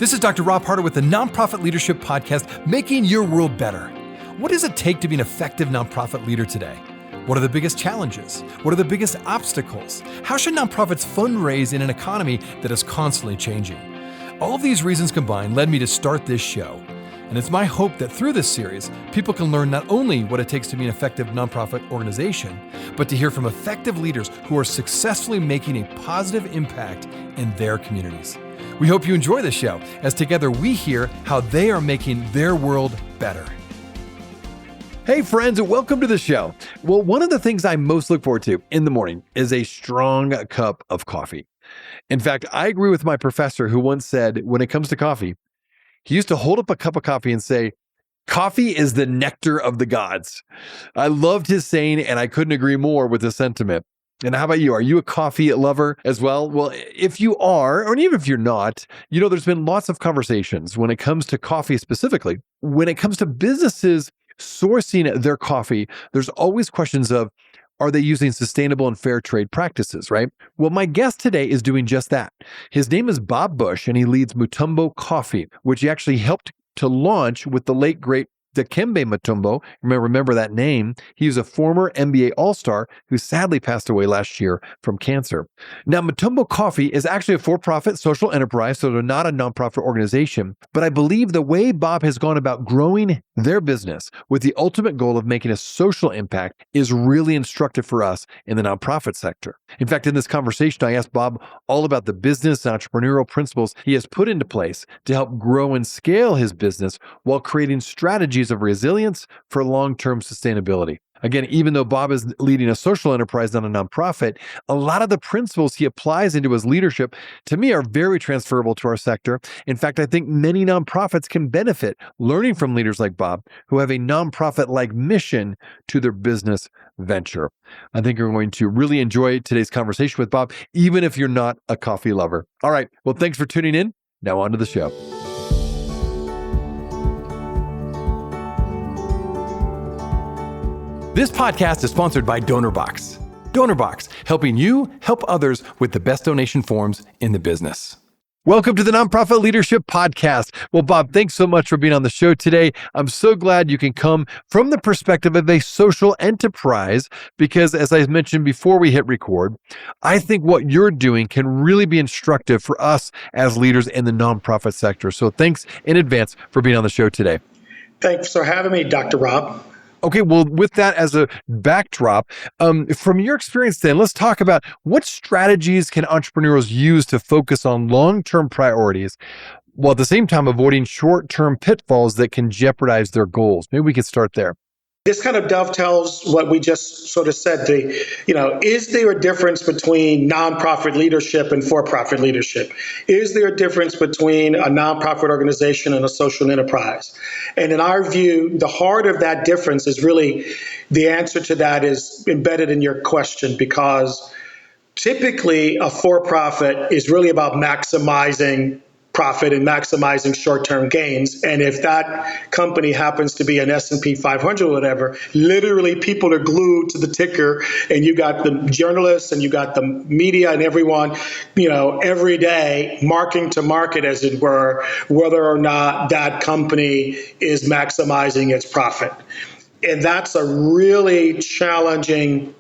This is Dr. Rob Harter with the Nonprofit Leadership Podcast, making your world better. What does it take to be an effective nonprofit leader today? What are the biggest challenges? What are the biggest obstacles? How should nonprofits fundraise in an economy that is constantly changing? All of these reasons combined led me to start this show. And it's my hope that through this series, people can learn not only what it takes to be an effective nonprofit organization, but to hear from effective leaders who are successfully making a positive impact in their communities. We hope you enjoy this show, as together we hear how they are making their world better. Hey friends, welcome to the show. Well, one of the things I most look forward to in the morning is a strong cup of coffee. In fact, I agree with my professor who once said, when it comes to coffee, he used to hold up a cup of coffee and say, "Coffee is the nectar of the gods." I loved his saying, and I couldn't agree more with the sentiment. And how about you? Are you a coffee lover as well? Well, if you are, or even if you're not, there's been lots of conversations when it comes to coffee specifically. When it comes to businesses sourcing their coffee, there's always questions of, are they using sustainable and fair trade practices, right? Well, my guest today is doing just that. His name is Bob Bush, and he leads Mutombo Coffee, which he actually helped to launch with the late, great Dikembe Mutombo. Remember that name. He was a former NBA All-Star who sadly passed away last year from cancer. Now, Mutombo Coffee is actually a for-profit social enterprise, so they're not a nonprofit organization. But I believe the way Bob has gone about growing their business with the ultimate goal of making a social impact is really instructive for us in the nonprofit sector. In fact, in this conversation, I asked Bob all about the business and entrepreneurial principles he has put into place to help grow and scale his business while creating strategies of resilience for long-term sustainability. Again, even though Bob is leading a social enterprise, not a nonprofit, a lot of the principles he applies into his leadership, to me, are very transferable to our sector. In fact, I think many nonprofits can benefit learning from leaders like Bob, who have a nonprofit-like mission to their business venture. I think you're going to really enjoy today's conversation with Bob, even if you're not a coffee lover. All right, well, thanks for tuning in. Now on to the show. This podcast is sponsored by DonorBox. DonorBox, helping you help others with the best donation forms in the business. Welcome to the Nonprofit Leadership Podcast. Well, Bob, thanks so much for being on the show today. I'm so glad you can come from the perspective of a social enterprise because, as I mentioned before we hit record, I think what you're doing can really be instructive for us as leaders in the nonprofit sector. So thanks in advance for being on the show today. Thanks for having me, Dr. Rob. Okay, well, with that as a backdrop, from your experience then, let's talk about what strategies can entrepreneurs use to focus on long-term priorities while at the same time avoiding short-term pitfalls that can jeopardize their goals. Maybe we could start there. This kind of dovetails what we just sort of said. Is there a difference between nonprofit leadership and for-profit leadership? Is there a difference between a nonprofit organization and a social enterprise? And in our view, the heart of that difference is really, the answer to that is embedded in your question, because typically a for-profit is really about maximizing profit and maximizing short-term gains. And if that company happens to be an S&P 500 or whatever, literally people are glued to the ticker, and you got the journalists and you got the media and everyone, every day marking to market, as it were, whether or not that company is maximizing its profit. And that's a really challenging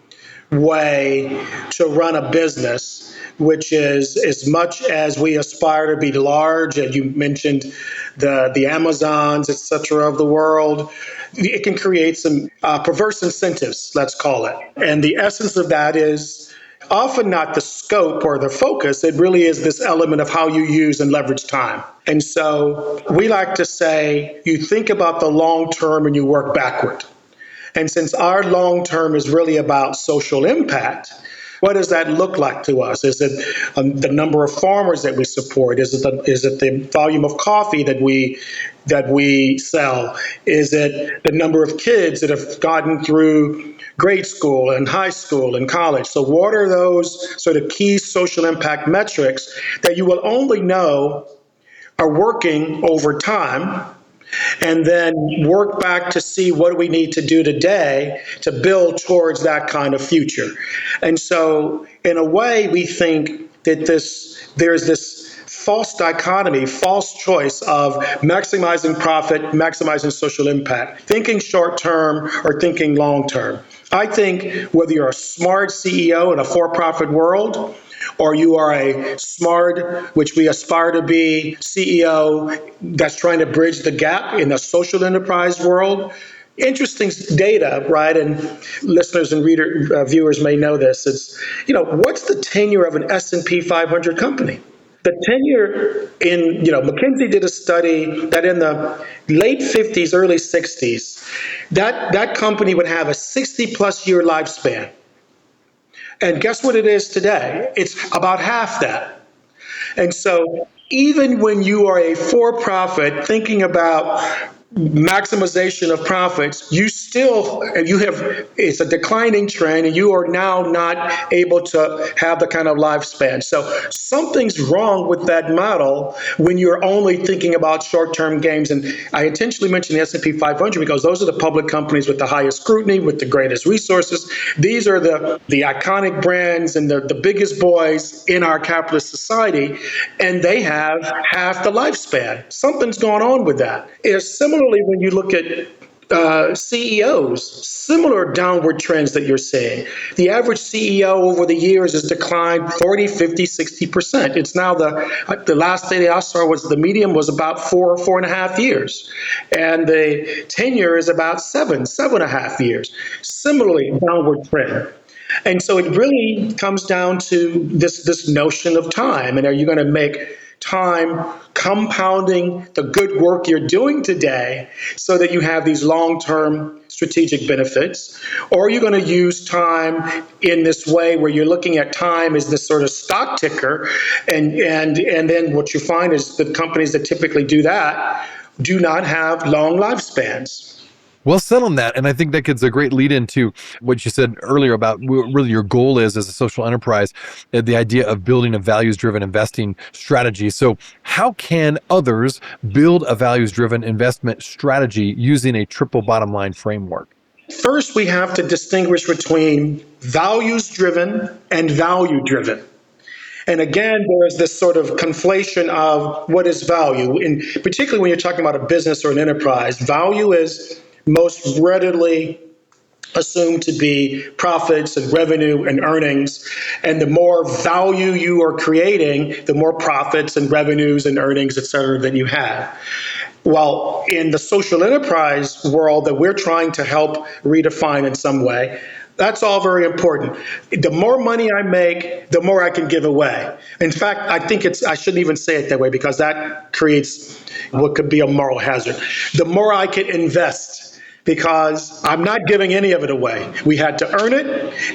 way to run a business, which is, as much as we aspire to be large, and you mentioned the Amazons, et cetera, of the world, it can create some perverse incentives, let's call it. And the essence of that is often not the scope or the focus. It really is this element of how you use and leverage time. And so we like to say, you think about the long term and you work backward. And since our long term is really about social impact, what does that look like to us? Is it the number of farmers that we support? Is it the volume of coffee that we sell? Is it the number of kids that have gotten through grade school and high school and college? So what are those sort of key social impact metrics that you will only know are working over time? And then work back to see what do we need to do today to build towards that kind of future. And so in a way, we think that there's this false dichotomy, false choice of maximizing profit, maximizing social impact, thinking short term or thinking long term. I think whether you're a smart CEO in a for-profit world, or you are a smart, which we aspire to be, CEO that's trying to bridge the gap in the social enterprise world. Interesting data, right? And listeners and viewers may know this. It's, what's the tenure of an S&P 500 company? The tenure in, McKinsey did a study that in the late 50s, early 60s, that company would have a 60 plus year lifespan. And guess what it is today? It's about half that. And so even when you are a for-profit thinking about maximization of profits, it's a declining trend and you are now not able to have the kind of lifespan. So something's wrong with that model when you're only thinking about short-term gains. And I intentionally mentioned the S&P 500 because those are the public companies with the highest scrutiny, with the greatest resources. These are the iconic brands and the biggest boys in our capitalist society, and they have half the lifespan. Something's going on with that. Similarly, when you look at CEOs, similar downward trends that you're seeing. The average CEO over the years has declined 40, 50, 60%. It's now the last data I saw was the median was about 4.5 years. And the tenure is about 7.5 years. Similarly, downward trend. And so it really comes down to this notion of time. And are you going to make time compounding the good work you're doing today so that you have these long-term strategic benefits? Or are you going to use time in this way where you're looking at time as this sort of stock ticker, and then what you find is the companies that typically do that do not have long lifespans. Well said on that. And I think that gives a great lead into what you said earlier about really your goal is as a social enterprise, the idea of building a values-driven investing strategy. So how can others build a values-driven investment strategy using a triple bottom line framework? First, we have to distinguish between values-driven and value-driven. And again, there's this sort of conflation of what is value. And particularly when you're talking about a business or an enterprise, value is most readily assumed to be profits and revenue and earnings. And the more value you are creating, the more profits and revenues and earnings, et cetera, that you have. Well, in the social enterprise world that we're trying to help redefine in some way, that's all very important. The more money I make, the more I can give away. In fact, I think I shouldn't even say it that way because that creates what could be a moral hazard. The more I can invest, because I'm not giving any of it away. We had to earn it,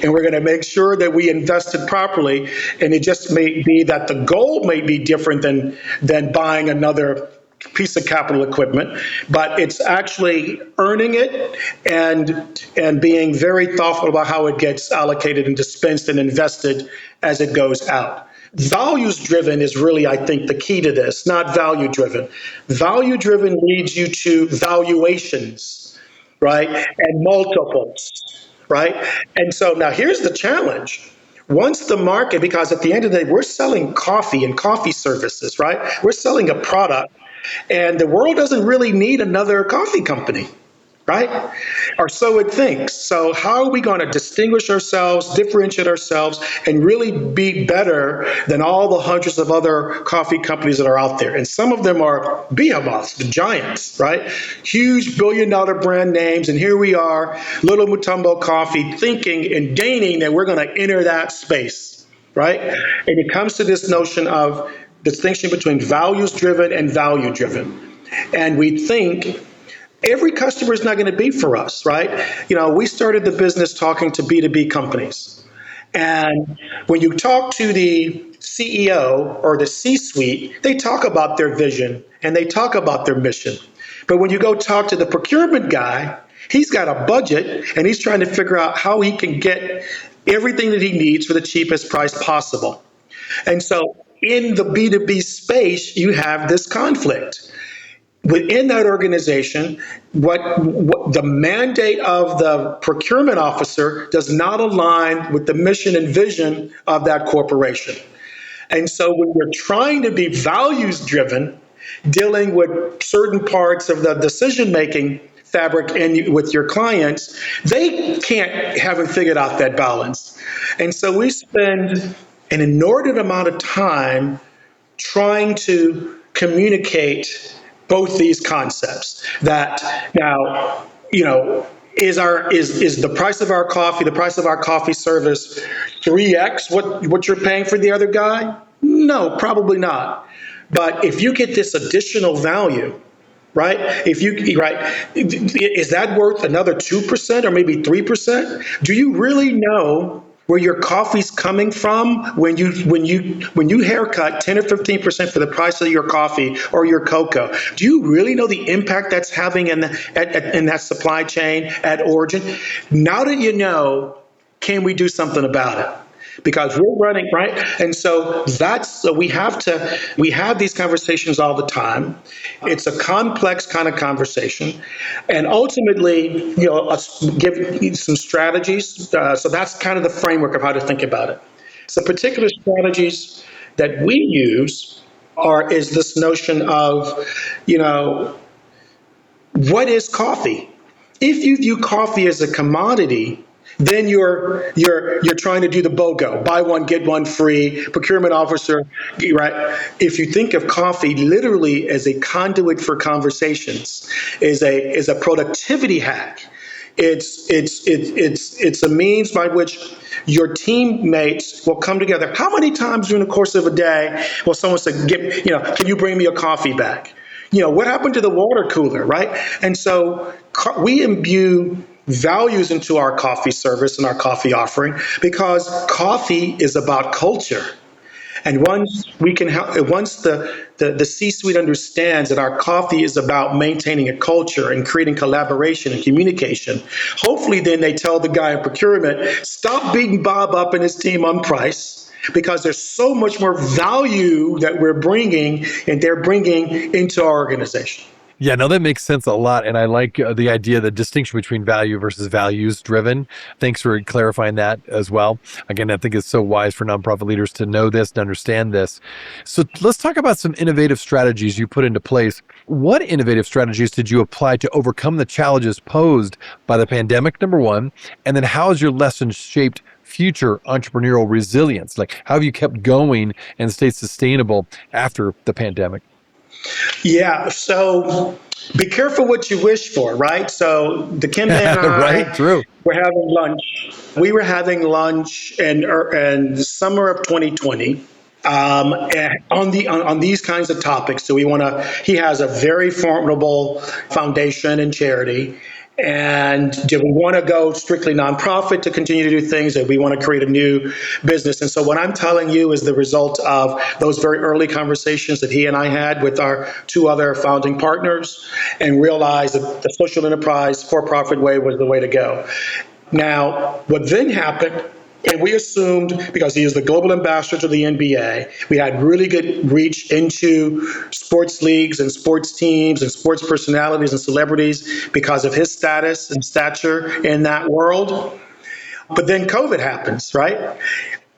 and we're going to make sure that we invested properly. And it just may be that the goal may be different than buying another piece of capital equipment, but it's actually earning it and being very thoughtful about how it gets allocated and dispensed and invested as it goes out. Values-driven is really, I think, the key to this, not value-driven. Value-driven leads you to valuations, right, and multiples, right? And so now here's the challenge. Once the market, because at the end of the day, we're selling coffee and coffee services, right? We're selling a product, and the world doesn't really need another coffee company, right? Or so it thinks. So how are we going to distinguish ourselves, differentiate ourselves, and really be better than all the hundreds of other coffee companies that are out there? And some of them are behemoths, the giants, right? Huge billion-dollar brand names, and here we are, little Mutombo Coffee, thinking and deigning that we're going to enter that space, right? And it comes to this notion of distinction between values-driven and value-driven. And we think every customer is not going to be for us, right? We started the business talking to B2B companies. And when you talk to the CEO or the C-suite, they talk about their vision and they talk about their mission. But when you go talk to the procurement guy, he's got a budget and he's trying to figure out how he can get everything that he needs for the cheapest price possible. And so in the B2B space, you have this conflict. Within that organization, what the mandate of the procurement officer does not align with the mission and vision of that corporation. And so when we're trying to be values driven, dealing with certain parts of the decision making fabric and with your clients, they haven't figured out that balance. And so we spend an inordinate amount of time trying to communicate both these concepts that now, is the price of our coffee, the price of our coffee service 3x what you're paying for the other guy? No, probably not. But if you get this additional value, right? Is that worth another 2% or maybe 3%? Do you really know where your coffee's coming from when you haircut 10 or 15% for the price of your coffee or your cocoa? Do you really know the impact that's having in that supply chain at origin? Now that you know, can we do something about it? Because we're running, right? And so we have these conversations all the time. It's a complex kind of conversation. And ultimately, give some strategies. So that's kind of the framework of how to think about it. So particular strategies that we use is this notion of, what is coffee? If you view coffee as a commodity, then you're trying to do the BOGO, buy one get one free, procurement officer, right? If you think of coffee literally as a conduit for conversations, is a productivity hack. It's a means by which your teammates will come together. How many times during the course of a day will someone say, can you bring me a coffee back? What happened to the water cooler, right? And so we imbue values into our coffee service and our coffee offering because coffee is about culture. And once the C-suite understands that our coffee is about maintaining a culture and creating collaboration and communication, hopefully then they tell the guy in procurement, stop beating Bob up and his team on price, because there's so much more value that we're bringing and they're bringing into our organization. Yeah, no, that makes sense a lot. And I like the idea, the distinction between value versus values driven. Thanks for clarifying that as well. Again, I think it's so wise for nonprofit leaders to know this and understand this. So let's talk about some innovative strategies you put into place. What innovative strategies did you apply to overcome the challenges posed by the pandemic, number one? And then how has your lessons shaped future entrepreneurial resilience? Like, how have you kept going and stayed sustainable after the pandemic? Yeah, so be careful what you wish for, right? So Dikembe and Right, I true. were having lunch. We were having lunch in the summer of 2020 on these kinds of topics. So he has a very formidable foundation and charity. And do we want to go strictly nonprofit to continue to do things, or we want to create a new business? And so what I'm telling you is the result of those very early conversations that he and I had with our two other founding partners, and realized that the social enterprise for-profit way was the way to go. Now, what then happened, and we assumed, because he is the global ambassador to the NBA, we had really good reach into sports leagues and sports teams and sports personalities and celebrities because of his status and stature in that world. But then COVID happens, right?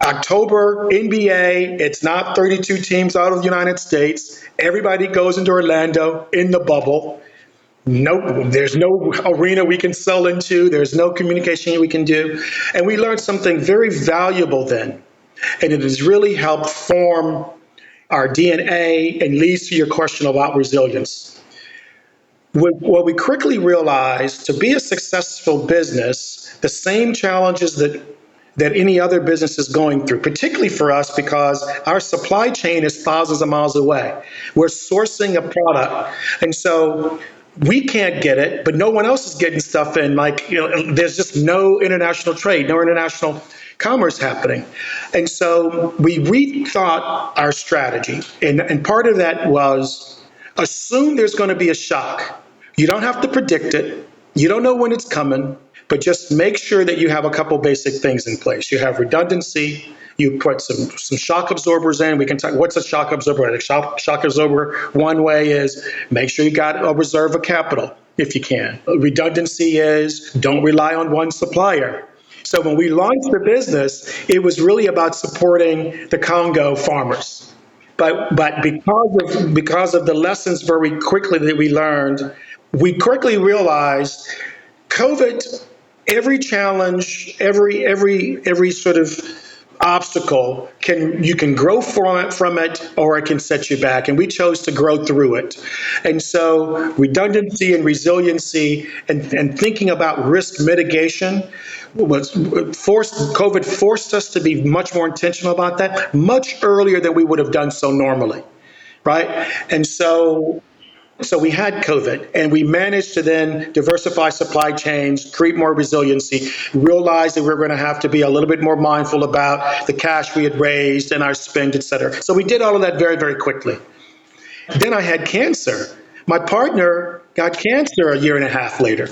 October, NBA, it's not 32 teams out of the United States. Everybody goes into Orlando in the bubble. No, there's no arena we can sell into. There's no communication we can do. And we learned something very valuable then. And it has really helped form our DNA and leads to your question about resilience. What we quickly realized, to be a successful business, the same challenges that any other business is going through, particularly for us because our supply chain is thousands of miles away. We're sourcing a product. And so we can't get it, but no one else is getting stuff in. There's just no international trade, no international commerce happening. And so we rethought our strategy. And part of that was assume there's going to be a shock. You don't have to predict it. You don't know when it's coming, but just make sure that you have a couple basic things in place. You have redundancy. You put some shock absorbers in. We can talk, what's a shock absorber? A shock absorber, one way is make sure you got a reserve of capital if you can. Redundancy is don't rely on one supplier. So when we launched the business, it was really about supporting the Congo farmers. But because of the lessons very quickly that we learned, we quickly realized COVID, every challenge, every sort of obstacle you can grow from it or it can set you back, and we chose to grow through it. And so redundancy and resiliency and thinking about risk mitigation was forced COVID forced us to be much more intentional about that much earlier than we would have done so normally, right? And so we had COVID, and we managed to then diversify supply chains, create more resiliency, realize that we were going to have to be a little bit more mindful about the cash we had raised and our spend, et cetera. So we did all of that very, very quickly. Then I had cancer. My partner got cancer a year and a half later,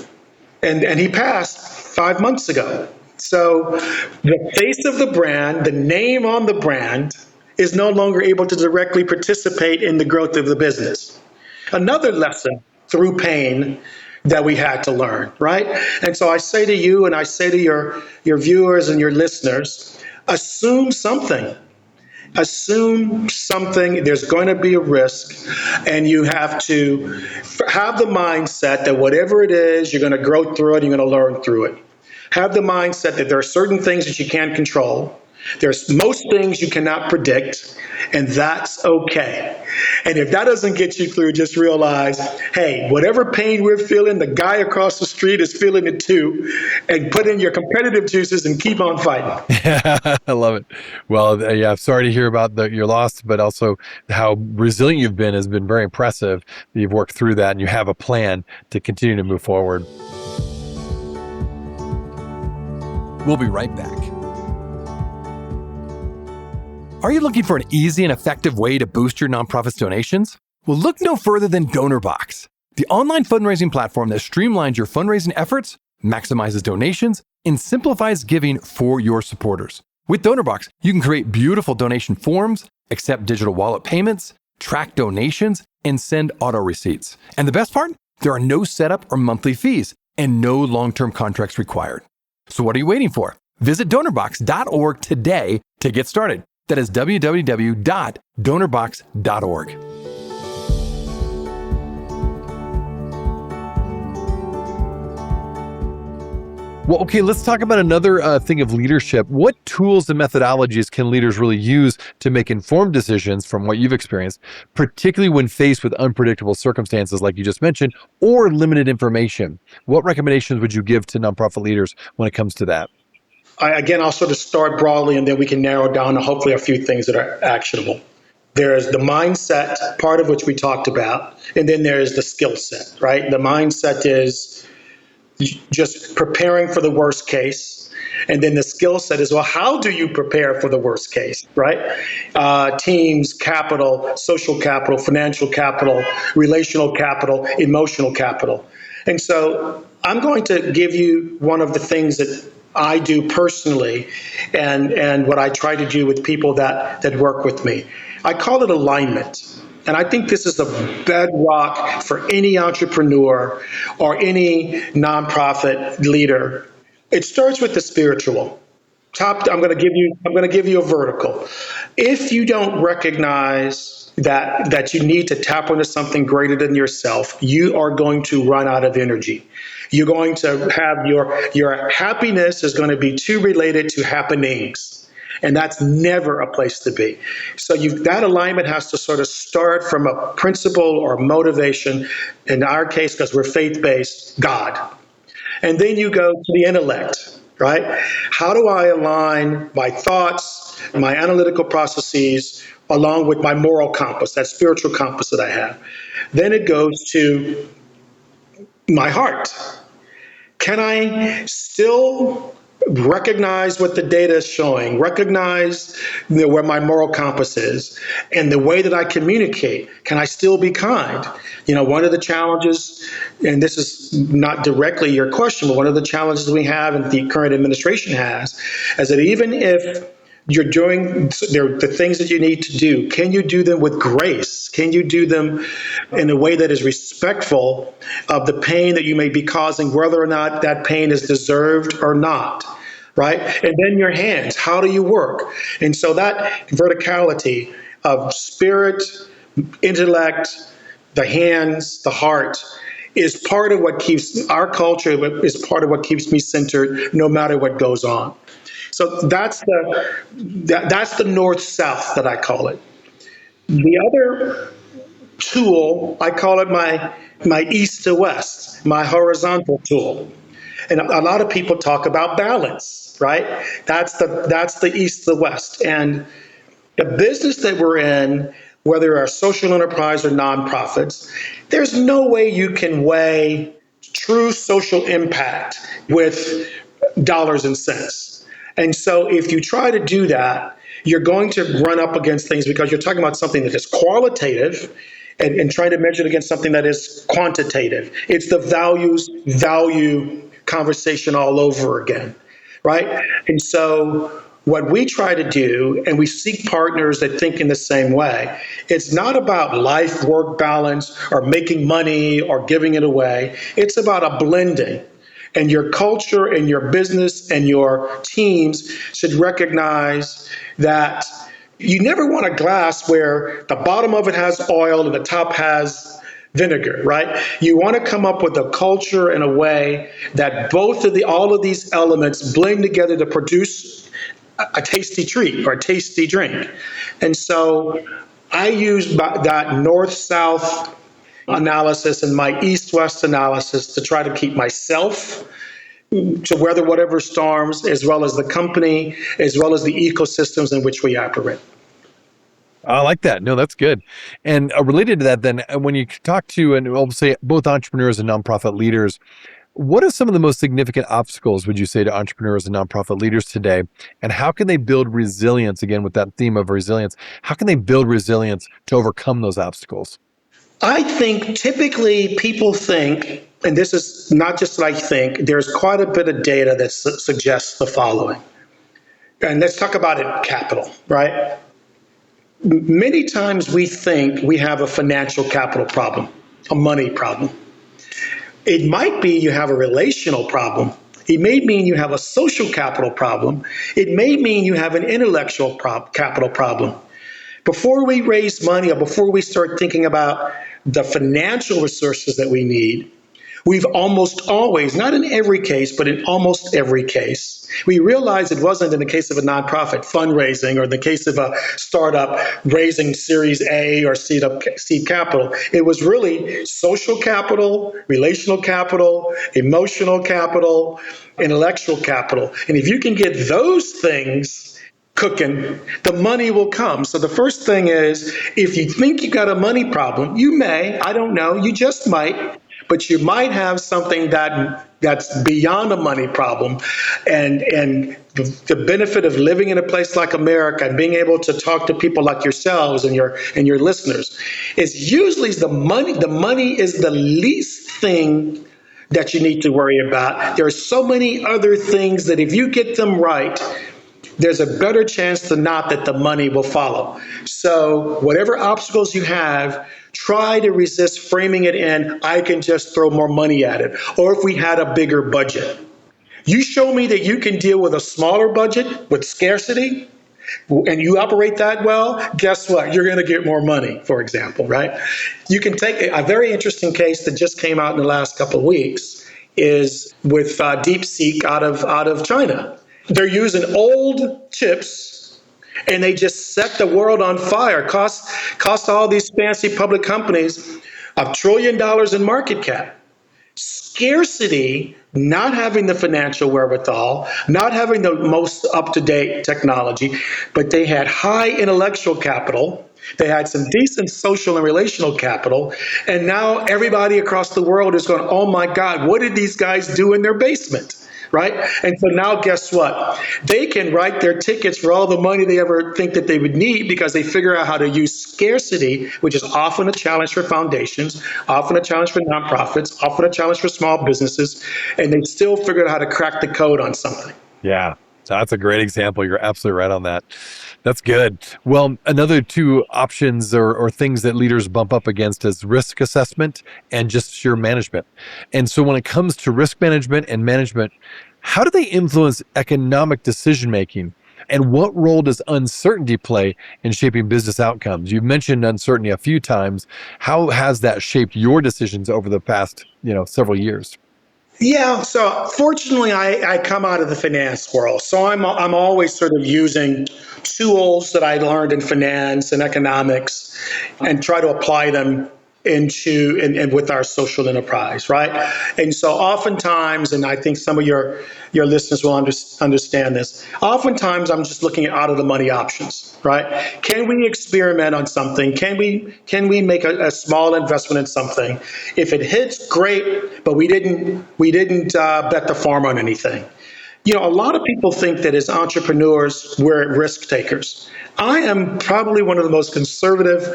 and he passed 5 months ago. So the face of the brand, the name on the brand, is no longer able to directly participate in the growth of the business. Another lesson through pain that we had to learn, right? And so I say to you, and I say to your viewers and your listeners, assume something. Assume something. There's going to be a risk, and you have to have the mindset that whatever it is, you're going to grow through it, you're going to learn through it. Have the mindset that there are certain things that you can't control. There's most things you cannot predict, and that's okay. And if that doesn't get you through, just realize, hey, whatever pain we're feeling, the guy across the street is feeling it too, and put in your competitive juices and keep on fighting. I love it. Well, yeah, sorry to hear about your loss, but also how resilient you've been has been very impressive. You've worked through that and you have a plan to continue to move forward. We'll be right back. Are you looking for an easy and effective way to boost your nonprofit's donations? Well, look no further than DonorBox, the online fundraising platform that streamlines your fundraising efforts, maximizes donations, and simplifies giving for your supporters. With DonorBox, you can create beautiful donation forms, accept digital wallet payments, track donations, and send auto receipts. And the best part? There are no setup or monthly fees and no long-term contracts required. So what are you waiting for? Visit donorbox.org today to get started. That is www.donorbox.org. Well, okay, let's talk about another thing of leadership. What tools and methodologies can leaders really use to make informed decisions from what you've experienced, particularly when faced with unpredictable circumstances like you just mentioned, or limited information? What recommendations would you give to nonprofit leaders when it comes to that? I'll sort of start broadly, and then we can narrow down to hopefully a few things that are actionable. There's the mindset, part of which we talked about, and then there's the skill set, right? The mindset is just preparing for the worst case. And then the skill set is, well, how do you prepare for the worst case, right? Teams, capital, social capital, financial capital, relational capital, emotional capital. And so I'm going to give you one of the things that I do personally, and what I try to do with people that work with me. I call it alignment. And I think this is a bedrock for any entrepreneur or any nonprofit leader. It starts with the spiritual. I'm going to give you a vertical. If you don't recognize that you need to tap into something greater than yourself, you are going to run out of energy. You're going to have your happiness is going to be too related to happenings. And that's never a place to be. So that alignment has to sort of start from a principle or motivation, in our case, because we're faith-based, God. And then you go to the intellect, right? How do I align my thoughts, my analytical processes, along with my moral compass, that spiritual compass that I have? Then it goes to my heart. Can I still recognize what the data is showing, recognize where my moral compass is, and the way that I communicate? Can I still be kind? One of the challenges, and this is not directly your question, but one of the challenges we have and the current administration has, is that even if you're doing the things that you need to do, can you do them with grace? Can you do them in a way that is respectful of the pain that you may be causing, whether or not that pain is deserved or not? right? And then your hands, how do you work? And so that verticality of spirit, intellect, the hands, the heart, is part of what keeps our culture, is part of what keeps me centered no matter what goes on. So that's the north south that I call it. The other tool, I call it my east to west, my horizontal tool. And a lot of people talk about balance, right? That's the east to west. And the business that we're in, whether our social enterprise or nonprofits, there's no way you can weigh true social impact with dollars and cents. And so if you try to do that, you're going to run up against things because you're talking about something that is qualitative and trying to measure it against something that is quantitative. It's the value conversation all over again, right? And so what we try to do, and we seek partners that think in the same way, it's not about life work balance or making money or giving it away. It's about a blending. And your culture and your business and your teams should recognize that you never want a glass where the bottom of it has oil and the top has vinegar, right? You want to come up with a culture in a way that all of these elements blend together to produce a tasty treat or a tasty drink. And so I use that north-south analysis and my east-west analysis to try to keep myself to weather whatever storms, as well as the company, as well as the ecosystems in which we operate. I like that. No, that's good. And related to that, then, when you talk to, and I'll say both entrepreneurs and nonprofit leaders, what are some of the most significant obstacles, would you say, to entrepreneurs and nonprofit leaders today? And how can they build resilience, again, with that theme of resilience? How can they build resilience to overcome those obstacles? I think typically people think, and this is not just what I think, there's quite a bit of data that suggests the following. And let's talk about it, capital, right? Many times we think we have a financial capital problem, a money problem. It might be you have a relational problem. It may mean you have a social capital problem. It may mean you have an intellectual capital problem. Before we raise money or before we start thinking about the financial resources that we need, we've almost always, not in every case, but in almost every case, we realized it wasn't in the case of a nonprofit fundraising or in the case of a startup raising Series A or seed capital. It was really social capital, relational capital, emotional capital, intellectual capital. And if you can get those things cooking, the money will come. So the first thing is, if you think you got a money problem, you may, I don't know, you just might, but you might have something that's beyond a money problem. And the benefit of living in a place like America and being able to talk to people like yourselves and your listeners is usually the money. The money is the least thing that you need to worry about. There are so many other things that if you get them right, there's a better chance than not that the money will follow. So whatever obstacles you have, try to resist framing it in, I can just throw more money at it. Or if we had a bigger budget. You show me that you can deal with a smaller budget with scarcity, and you operate that well, guess what? You're going to get more money, for example, right? You can take a very interesting case that just came out in the last couple of weeks is with DeepSeek out of China. They're using old chips, and they just set the world on fire. Cost all these fancy public companies $1 trillion in market cap. Scarcity, not having the financial wherewithal, not having the most up-to-date technology, but they had high intellectual capital. They had some decent social and relational capital. And now everybody across the world is going, oh my God, what did these guys do in their basement? Right? And so now guess what? They can write their tickets for all the money they ever think that they would need because they figure out how to use scarcity, which is often a challenge for foundations, often a challenge for nonprofits, often a challenge for small businesses, and they still figure out how to crack the code on something. Yeah, so that's a great example. You're absolutely right on that. That's good. Well, another two options or things that leaders bump up against is risk assessment and just sheer management. And so when it comes to risk management and management, How do they influence economic decision making? And what role does uncertainty play in shaping business outcomes? You've mentioned uncertainty a few times. How has that shaped your decisions over the past, several years? Yeah, so fortunately, I come out of the finance world, so I'm always sort of using tools that I learned in finance and economics, and try to apply them into and with our social enterprise, right? And so oftentimes, and I think some of your listeners will understand this. Oftentimes, I'm just looking at out of the money options, right? Can we experiment on something? Can we make a small investment in something? If it hits, great, but we didn't bet the farm on anything. A lot of people think that as entrepreneurs, we're risk takers. I am probably one of the most conservative,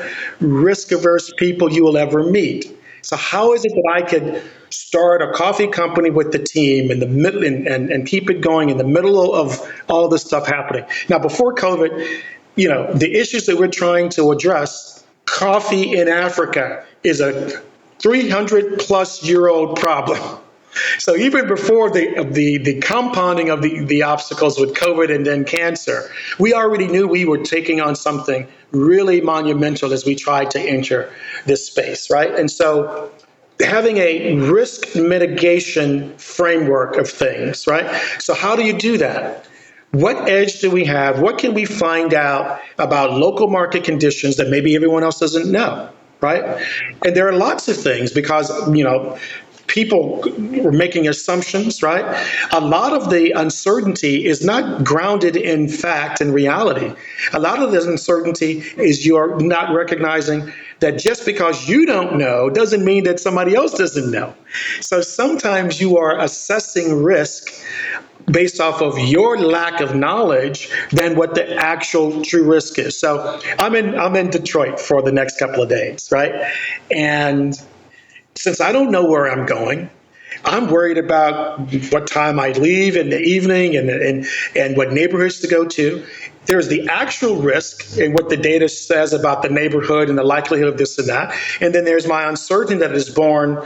risk averse people you will ever meet. So, how is it that I could start a coffee company with the team in the middle and keep it going in the middle of all this stuff happening? Now, before COVID, the issues that we're trying to address, coffee in Africa is a 300 plus year old problem. So even before the compounding of the obstacles with COVID and then cancer, we already knew we were taking on something really monumental as we tried to enter this space, right? And so having a risk mitigation framework of things, right? So how do you do that? What edge do we have? What can we find out about local market conditions that maybe everyone else doesn't know? Right? And there are lots of things because, people were making assumptions, right? A lot of the uncertainty is not grounded in fact and reality. A lot of this uncertainty is you're not recognizing that just because you don't know doesn't mean that somebody else doesn't know. So sometimes you are assessing risk based off of your lack of knowledge than what the actual true risk is. So I'm in Detroit for the next couple of days, right? And since I don't know where I'm going, I'm worried about what time I leave in the evening and what neighborhoods to go to. There's the actual risk and what the data says about the neighborhood and the likelihood of this and that. And then there's my uncertainty that is born,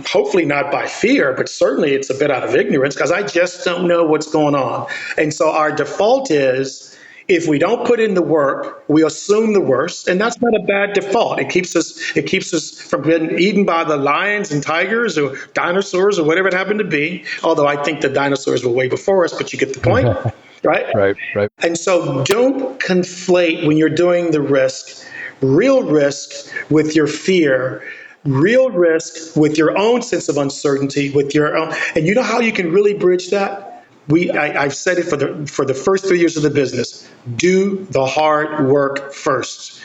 hopefully not by fear, but certainly it's a bit out of ignorance because I just don't know what's going on. And so our default is, if we don't put in the work, we assume the worst, and that's not a bad default. It keeps us from being eaten by the lions and tigers or dinosaurs or whatever it happened to be. Although I think the dinosaurs were way before us, but you get the point, right? Right, right. And so don't conflate when you're doing the real risk with your fear, real risk with your own sense of uncertainty, with your own, and you know how you can really bridge that? I've said it for the first 3 years of the business. Do the hard work first.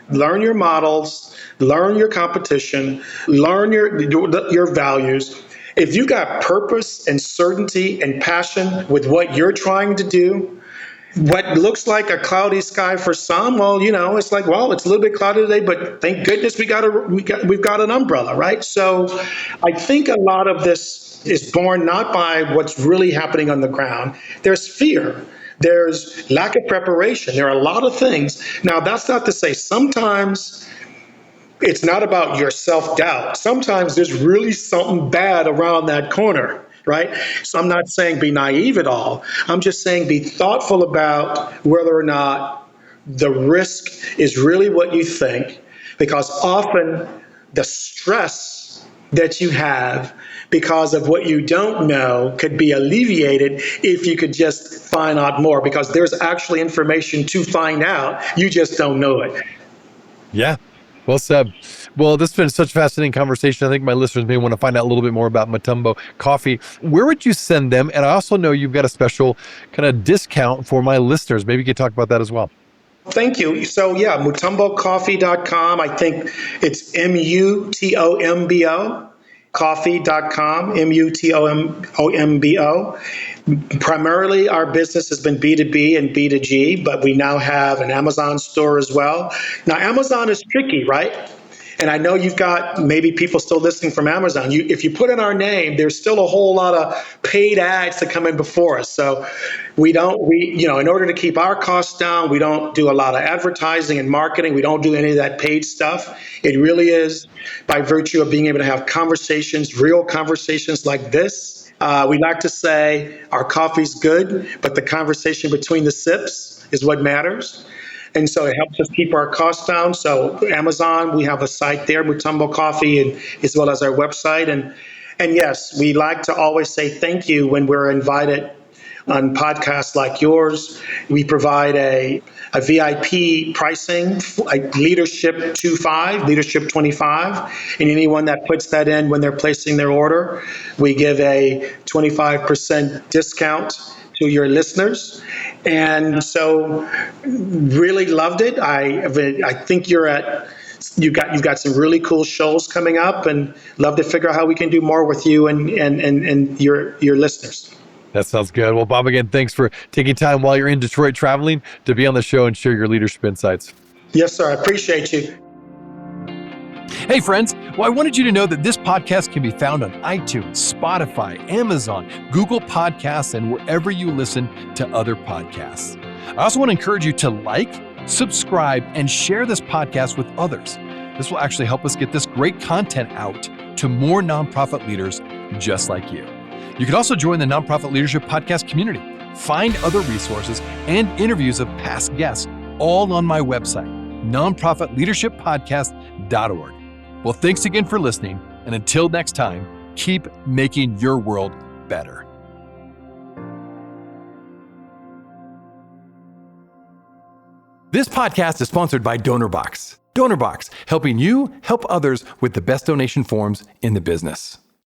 Learn your models, learn your competition, learn your values. If you got purpose and certainty and passion with what you're trying to do, what looks like a cloudy sky for some, well, it's like, well, it's a little bit cloudy today, but thank goodness we've got an umbrella, right? So I think a lot of this is born not by what's really happening on the ground. There's fear. There's lack of preparation. There are a lot of things. Now, that's not to say sometimes it's not about your self-doubt. Sometimes there's really something bad around that corner, right? So I'm not saying be naive at all. I'm just saying be thoughtful about whether or not the risk is really what you think, because often the stress that you have because of what you don't know could be alleviated if you could just find out more, because there's actually information to find out. You just don't know it. Yeah. Well said. Well, this has been such a fascinating conversation. I think my listeners may want to find out a little bit more about Mutombo Coffee. Where would you send them? And I also know you've got a special kind of discount for my listeners. Maybe you could talk about that as well. Thank you. So yeah, mutombocoffee.com. I think it's Mutombo coffee.com, Mutombo. Primarily, our business has been B2B and B2G, but we now have an Amazon store as well. Now, Amazon is tricky, right? And I know you've got maybe people still listening from Amazon. If you put in our name, there's still a whole lot of paid ads that come in before us. So in order to keep our costs down, we don't do a lot of advertising and marketing. We don't do any of that paid stuff. It really is by virtue of being able to have conversations, real conversations like this, We like to say our coffee's good, but the conversation between the sips is what matters. And so it helps us keep our costs down. So Amazon, we have a site there, Mutombo Coffee, and as well as our website. And yes, we like to always say thank you when we're invited on podcasts like yours. We provide a VIP pricing, like Leadership 25, and anyone that puts that in when they're placing their order, we give a 25% discount to your listeners. And so really loved it. I think you've got some really cool shows coming up, and love to figure out how we can do more with you and your listeners. That sounds good. Well, Bob, again, thanks for taking time while you're in Detroit traveling to be on the show and share your leadership insights. Yes, sir. I appreciate you. Hey, friends. Well, I wanted you to know that this podcast can be found on iTunes, Spotify, Amazon, Google Podcasts, and wherever you listen to other podcasts. I also want to encourage you to like, subscribe, and share this podcast with others. This will actually help us get this great content out to more nonprofit leaders just like you. You can also join the Nonprofit Leadership Podcast community. Find other resources and interviews of past guests, all on my website, nonprofitleadershippodcast.org. Well, thanks again for listening, and until next time, keep making your world better. This podcast is sponsored by DonorBox. DonorBox, helping you help others with the best donation forms in the business.